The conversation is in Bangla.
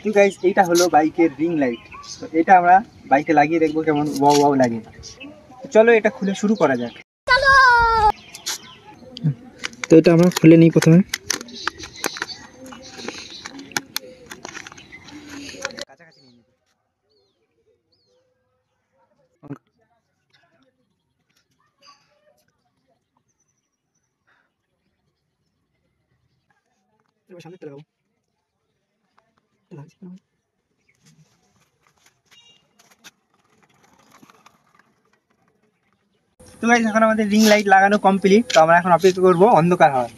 তো গাইস এইটা হলো বাইকের রিং লাইট। তো এটা আমরা বাইকে লাগিয়ে দেখবো কেমন ওয়াও ওয়াও লাগে। চলো এটা খুলে শুরু করা যাক। তো এটা আমরা খুলে নিই প্রথমে। কাছাকাছি নিয়ে নিই। এবার সামনে লাগাবো। তো গাইস এখন আমাদের রিং লাইট লাগানো কমপ্লিট। তো আমরা এখন অপেক্ষা করবো অন্ধকার হওয়ার।